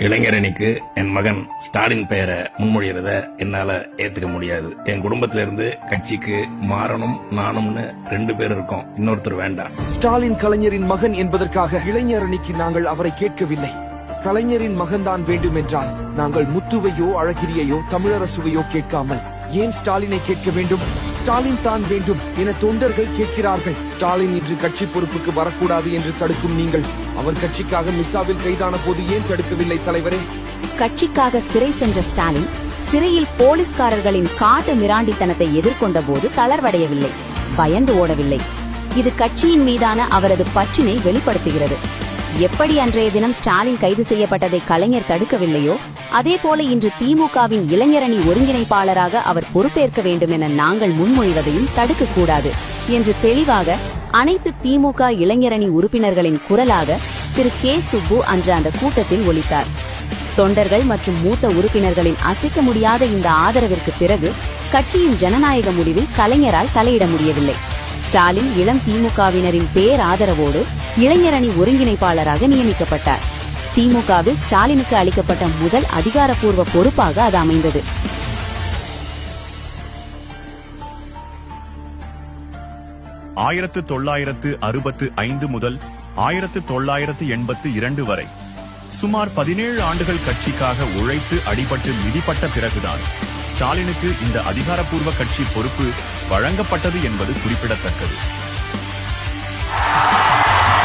இளைஞரணிக்கு என் மகன் ஸ்டாலின் பெயரை முன்மொழிகிறத என்னால ஏத்துக்க முடியாது. என் குடும்பத்தில இருந்து கட்சிக்கு மாறணும் நானும்னு 2 பேர் இருக்கோம், இன்னொருத்தர் வேண்டாம். ஸ்டாலின் கலைஞரின் மகன் என்பதற்காக இளைஞரணிக்கு நாங்கள் அவரை கேட்கவில்லை. கலைஞரின் மகன்தான் வேண்டும் என்றால் நாங்கள் முத்துவையோ அழகிரியையோ தமிழரசுவையோ கேட்காமல் ஏன் ஸ்டாலினை கேட்க வேண்டும்? ஸ்டாலின் தான் வேண்டும் என தொண்டர்கள் கேட்கிறார்கள். ஸ்டாலின் இன்று கட்சி பொறுப்புக்கு வரக்கூடாது என்று தடுக்கும் நீங்கள் அவர் கட்சிக்காக மிசாவில் கைதான போது ஏன் தடுக்கவில்லை தலைவரே? கட்சிக்காக சிறை சென்ற ஸ்டாலின் சிறையில் போலீஸ்காரர்களின் காட்டு மிராண்டித்தனத்தை எதிர்கொண்ட போது தளர்வடையவில்லை, பயந்து ஓடவில்லை. இது கட்சியின் மீதான அவரது பற்றினை வெளிப்படுத்துகிறது. எப்படி அன்றைய தினம் ஸ்டாலின் கைது செய்யப்பட்டதை கலைஞர் தடுக்கவில்லையோ அதேபோல இன்று திமுகவின் இளைஞரணி ஒருங்கிணைப்பாளராக அவர் பொறுப்பேற்க வேண்டும் என நாங்கள் முன்மொழிவதையும் தடுக்கக்கூடாது என்று தெளிவாக அனைத்து திமுக இளைஞரணி உறுப்பினர்களின் குரலாக திரு கே சுப்பு அன்று அந்த கூட்டத்தில் ஒலித்தார். தொண்டர்கள் மற்றும் மூத்த உறுப்பினர்களின் அசைக்க முடியாத இந்த ஆதரவிற்கு பிறகு கட்சியின் ஜனநாயக முடிவில் கலைஞரால் தலையிட முடியவில்லை. ஸ்டாலின் இளம் திமுகவினரின் பேராதரவோடு இளைஞரணி ஒருங்கிணைப்பாளராக நியமிக்கப்பட்டார். திமுகவில் ஸ்டாலினுக்கு அளிக்கப்பட்ட முதல் அதிகாரப்பூர்வ பொறுப்பாக அது அமைந்தது. ஆயிரத்து 1965 முதல் 1982 வரை சுமார் 17 ஆண்டுகள் கட்சிக்காக உழைத்து அடிபட்டு மிதிப்பட்ட பிறகுதான் ஸ்டாலினுக்கு இந்த அதிகாரப்பூர்வ கட்சி பொறுப்பு வழங்கப்பட்டது என்பது குறிப்பிடத்தக்கது.